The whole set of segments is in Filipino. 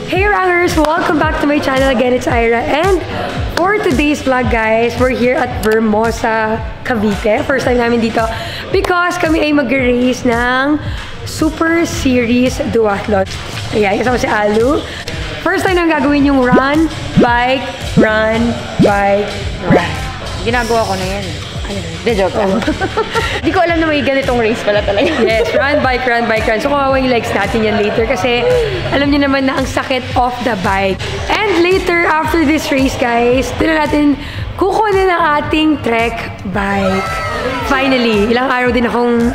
Hey Rangers! Welcome back to my channel again. It's Ira. And for today's vlog guys, we're here at Vermosa, Cavite. First time namin dito because kami ay mag-race ng Super Series Duathlon. Ayan, kasama si Alu. First time namin gagawin yung run, bike, run, bike, run. Ginagawa ko na yan. Hindi, joke lang. Hindi ko alam na may ganitong race pala talaga. Yes, run, bike, run, bike, run. So, kawawa yung legs natin yan later kasi alam niyo naman na ang sakit off the bike. And later, after this race, guys, doon na natin kukunin ang ating trek bike. Finally, ilang araw din akong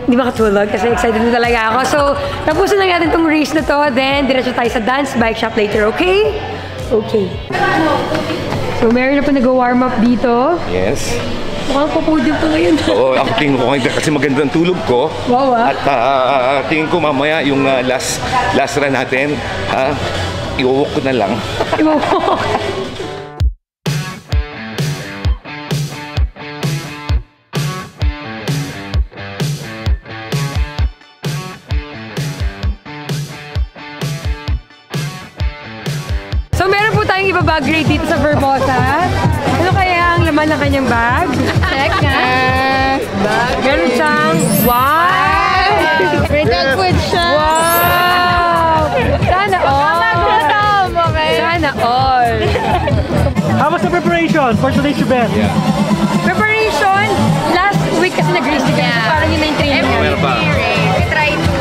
hindi makatulog kasi excited na talaga ako. So, tapusin na natin tong race na to. Then, diretso tayo sa dance bike shop later, okay? Okay. So, meron na pa nag-warm up dito. Yes. Mukhang papodium pa ngayon. Oo, ako tingin ko ngayon kasi maganda ang tulog ko. Wow, ah. At tingin ko mamaya yung last run natin, iwawalk ko na lang. Iwawalk. So meron po tayong ibabag rate dito sa Vermosa. Ano kaya ang laman ng kanyang bag? Check na. Meron siyang wow! Breakout food siya. Wow! Sana all! Sana all! How was the preparation for today's event? Yeah. Preparation! Last week kasi nag-race na kayo. Parang yun na yung training. Meron pa. We try to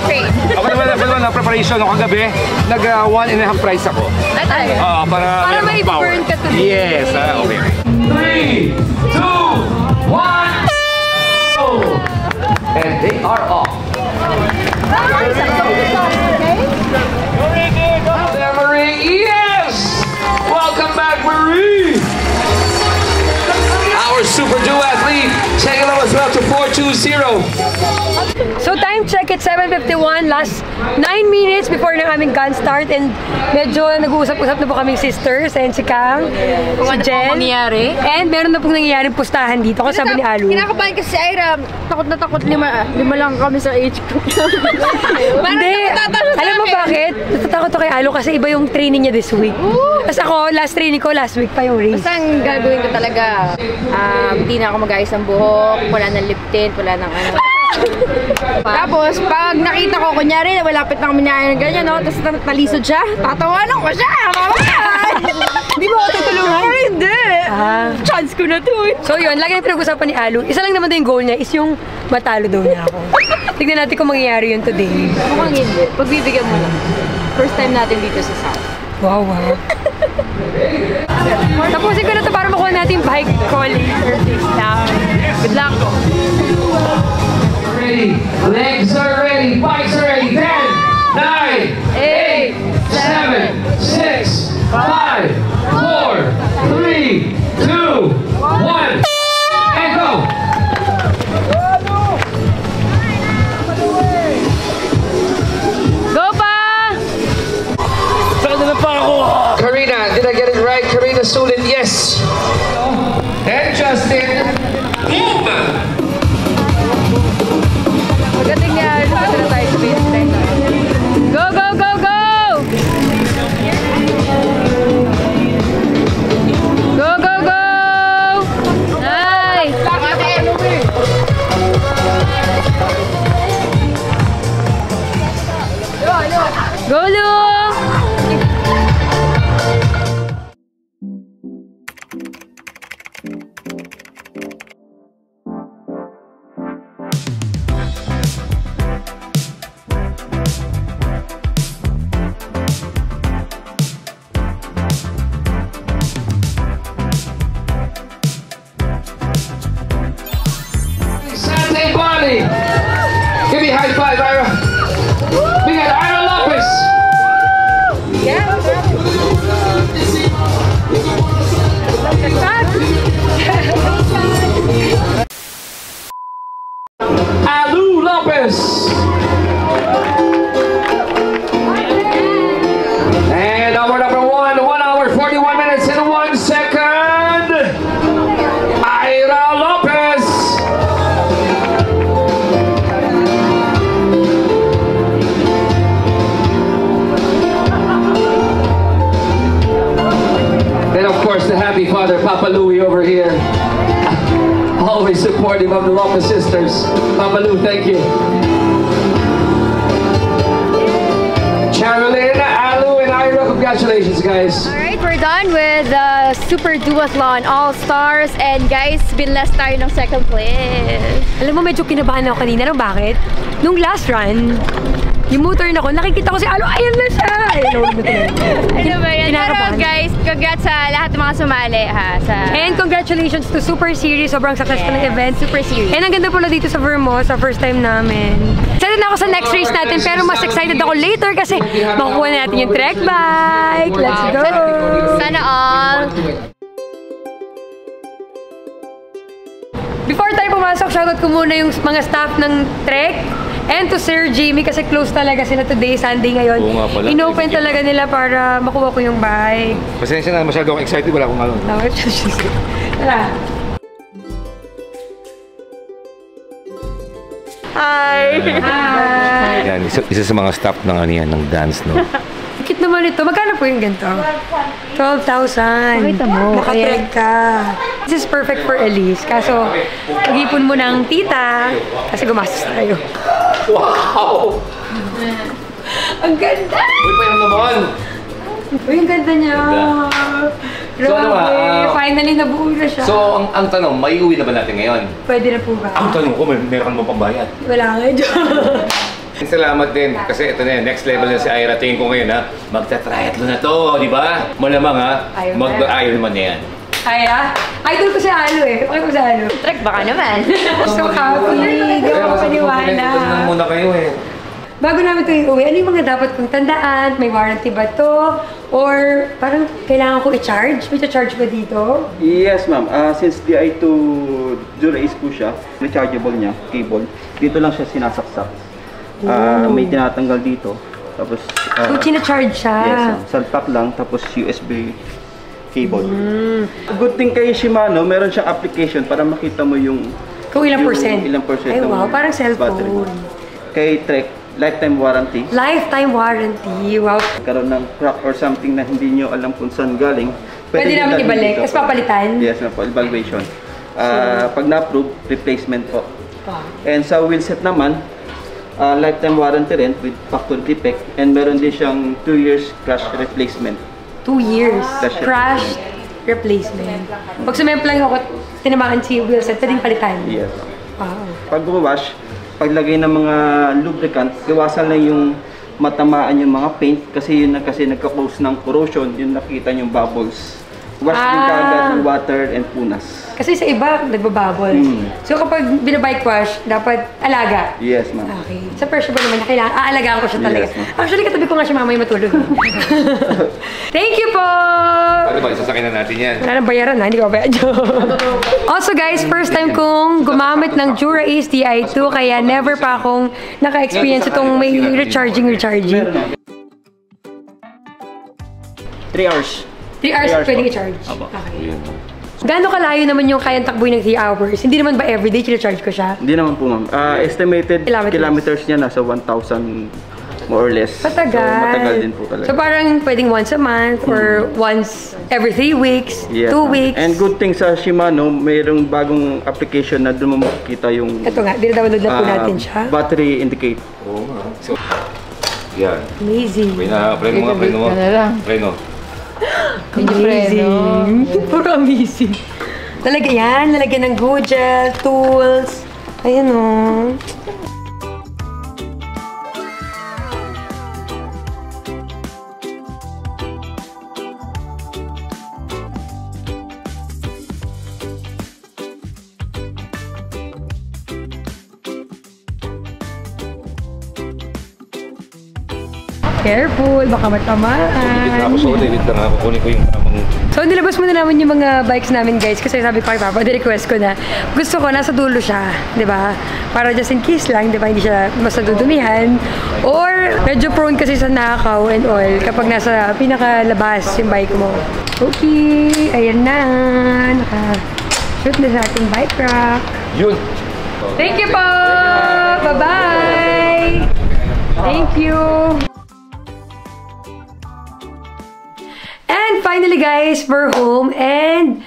train. Ako naman na preparation ako kagabi, nag 1.5 price ako. Ay, talaga? Para may burn ka to. Yes, okay. 3, 2, 1, go! And they are off. Marie, yes! Welcome back, Marie! Our super duathlete, taking us up to 4:20. So time check, it's 7:51, last 9 minutes before ng aming gun start and medyo nag-uusap-usap na po kaming sisters and si Kang, si Jen. Mangyayari? And meron na pong nangyayaring pustahan dito kasama ni Alu. Kinakabahan kasi si Ira, takot na takot, lima lang kami sa age group. Hindi, alam mo bakit? Natatakot ako kay Alu kasi iba yung training niya this week. Tapos ako, last training ko, last week pa yung race. Basta ang gagawin ko talaga, hindi na ako mag-ayos ng buhok, wala ng lip tint, wala ng ano. Tapos, pag nakita ko, kunyari, malapit na kami niya ng ganyan, no? Tapos talisod siya, tatawanan ko siya! Hindi mo ako tutulungan? Hindi! Chance ko na to eh. So yun, lagi na pinag-usapan ni Alu. Isa lang naman din yung goal niya is yung matalo daw niya ako. Tignan natin kung mangyayari yun today. Mukhang hindi. Pagbibigyan mo lang. First time natin dito sa South. Wow, wow. Tapusin ko na to para makuha natin yung bike ko later. Good luck. Ready, legs are ready, bikes are ready. 10, 9, 8, 7, 6, 5, 4, 3, 2, 1, and go! Go pa! Saan na pa ako? Karina, did I get it right? Karina Sulit, yes. And Justin, boom! Pagdating niya, lumasa na tayo sa baseline. Go, go, go, go! Go, go, go! Nice! Go, Lu! Sante Bonnie. Give me a high five, Ira. We got Ira Lopez. Alu Lopez. And our number 1 hour 41 minutes and 1 second. Ira Lopez. brother, Papa Louie over here. Always supportive of the Lopez sisters. Papa Lou, thank you. Charolina, Alu, and Ira, congratulations, guys. Alright, we're done with the Super Duathlon All-Stars. And guys, binless tayo ng second place. Alam mo, medyo kinabahan ako kanina. No, bakit? Nung last run, yung motor na ko, nakikita ko si Alo, ayan na siya! Ano ba yan? Pero guys, congrats sa lahat ng mga sumali ha. And congratulations to Super Series. Sobrang successful ng event. Super Series. And ang ganda pala dito sa Vermont, sa first time namin. Excited na ako sa next race natin, pero mas excited ako later kasi makukuha na natin yung trek bike. Let's go! Sana all! Before tayo pumasok, shoutout ko muna yung mga staff ng trek. And to Sir Jamie, kasi close talaga sila today, Sunday ngayon. Oo nga pala. Inopen talaga nila para makuha ko yung bike. Pasensya na, masyado akong excited. Wala akong ano. Tara. Hi! Hi! Yan, isa sa mga staff ng ano yan, ng dance, no? Cute naman ito. Magkano po yung ganito? 12,000. Pakita mo. Nakatrek ka. This is perfect for Elise. Kaso, mag-ipon mo ng tita kasi gumastos tayo. Wow! Ang ganda! Uy, pa yan naman! Uy, ang ganda niya. So, ano ba, Finally, nabuo na siya. So, ang tanong, may uwi na ba natin ngayon? Pwede na po ba? Ang tanong ko, meron mo pang bayad. Wala nga dyan. Salamat din kasi ito na yan, next level na si Ira. Tingin ko ngayon ha, magta-triathlon na to, di ba? Malamang ha, mag-Iron Man na yan. Kaya? Idol ko si Alo eh. Okay ko si Alo. Trek baka naman. So happy. Gawa ko paniwala. Lang muna kayo eh. Bago namin ito iuwi, ano yung mga dapat kong tandaan? May warranty ba to? Or parang kailangan ko i-charge? May charge ba dito? Yes, ma'am. Since DI2 Dura-Ace po siya, rechargeable niya, cable, dito lang siya sinasaksak. May tinatanggal dito. Tapos, So, china-charge siya? yes, ma'am. Salpak lang, tapos USB cable. Good thing kay Shimano, meron siyang application para makita mo yung Kung ilang percent? Ilang percent. Ay, ng wow. Parang cellphone. battery. Kay Trek, lifetime warranty. Lifetime warranty. Wow. Karoon ng crack or something na hindi nyo alam kung saan galing. Pwede namin dalhin ibalik. dito. Tapos papalitan? Yes, ma'am po. Evaluation. Pag na-approve, replacement po. Wow. And sa wheelset naman, lifetime warranty rin with factory defect. And meron din siyang 2 years crash replacement. 2 years. Crash Crash replacement. Pag sumemplang ako, tinamaan si wheelset, pwedeng palitan? Yes. Wow. Pag wash, paglagay ng mga lubricant, iwasan lang yung matamaan yung mga paint kasi yun na kasi nagka-cause ng corrosion, yun nakita yung bubbles. Wash din kaagad ng water and punas. Kasi sa iba, nagbabubble. So kapag binabike wash, dapat alaga. Yes, ma'am. Okay. Sa pressure ba naman na kailangan, aalagaan ko siya talaga. Yes, ma'am. Actually, katabi ko nga siya mamaya matulog. Thank you po! Ano ba, isasakyan na natin yan? Wala nang bayaran na, hindi ko bayad. Also guys, first time kong gumamit ng Dura-Ace Di2 kaya never pa akong naka-experience itong may recharging. 3 hours. 3 hours pwedeng i-charge? Okay. Gaano kalayo naman yung kayang takbuhin ng 3 hours? Hindi naman ba everyday kina-charge ko siya? Hindi naman po, ma'am. Estimated Kilometers. kilometers niya nasa 1,000 more or less. Matagal. So, matagal din po talaga. So parang pwedeng once a month or once every 3 weeks, Yes, 2 ma'am. weeks. And good thing sa Shimano, mayroong bagong application na doon mo makikita yung Ito nga, dinadownload na po natin siya. battery indicate. Oo nga. So, yan. Amazing. Preno mo nga, preno mo. Preno. Amazing. Puro amazing. Lalagyan ng gel, tools. Ayan o. Careful, baka matamaan. Kunin ako sa ulit lang ako. Kunin ko yung tamang... So, nilabas mo na naman yung mga bikes namin, guys. Kasi sabi ko kay Papa, request ko na gusto ko nasa dulo siya, di ba? Para just in case lang, di ba? Hindi siya basta dudumihan. Or, medyo prone kasi sa nakaw and all kapag nasa pinakalabas yung bike mo. Okay, ayan na. Naka-shoot na sa ating bike rack. Yun! Thank you po! Bye-bye! Thank you! And finally guys, we're home and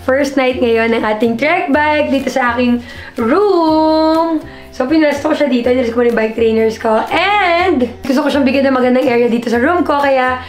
first night ngayon ng ating trek bike dito sa aking room. So, pinasto ko siya dito. Nilis ko yung bike trainers ko. And, gusto ko siyang bigyan ng magandang area dito sa room ko. Kaya,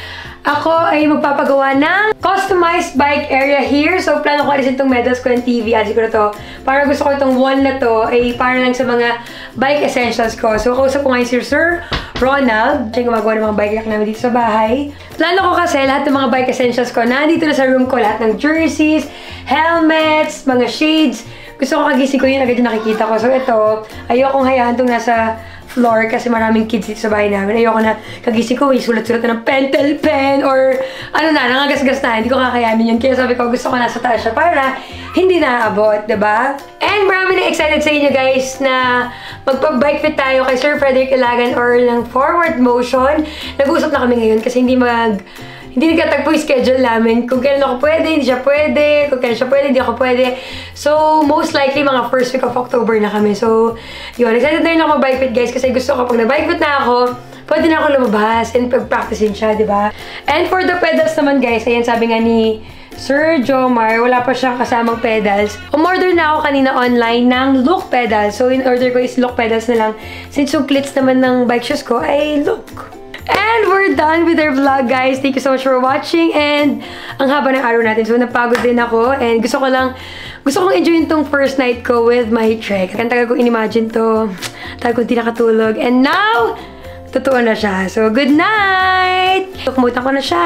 ako ay magpapagawa ng customized bike area here. So, plano ko alisin itong medals ko ng TV. Alisin ko na to. Para gusto ko itong wall na to ay para lang sa mga bike essentials ko. So, kausap ko ngayon si Sir Ronald. Siya yung gumagawa ng mga bike rack namin dito sa bahay. Plano ko kasi lahat ng mga bike essentials ko nandito na sa room ko. Lahat ng jerseys, helmets, mga shades. Gusto ko kagising ko yun agad yung nakikita ko. So, ito, ayokong hayaan itong nasa floor kasi maraming kids dito sa bahay namin. Ayoko na kagising ko, sulat-sulat na ng pentel pen or ano na, nangagasgas na. Hindi ko kakayanin yun. Kaya sabi ko, gusto ko nasa taas siya para hindi naaabot, diba? And marami na excited sa inyo guys na magpa-bike fit tayo kay Sir Frederick Ilagan or ng forward motion. Nag-uusap na kami ngayon kasi hindi nagkatagpo yung schedule namin. Kung kailan ako pwede, hindi siya pwede. Kung kailan siya pwede, hindi ako pwede. So, most likely, mga first week of October na kami. So, yun. Excited na rin ako mag-bike fit, guys. Kasi gusto ko, pag na-bike fit na ako, pwede na ako lumabas and pag-practicein siya, di ba? And for the pedals naman, guys, ayan, sabi nga ni Sir Jomar, wala pa siyang kasamang pedals. Umorder na ako kanina online ng Look pedals. So, in order ko is Look pedals na lang. Since yung clits naman ng bike shoes ko ay Look. And we're done with our vlog, guys. Thank you so much for watching. And ang haba ng araw natin. So, napagod din ako. And gusto kong enjoyin tong first night ko with my trek. Ang tagal kong in-imagine to. Tagal kong di nakatulog. And now, totoo na siya. So, good night! Kumutan ko na siya.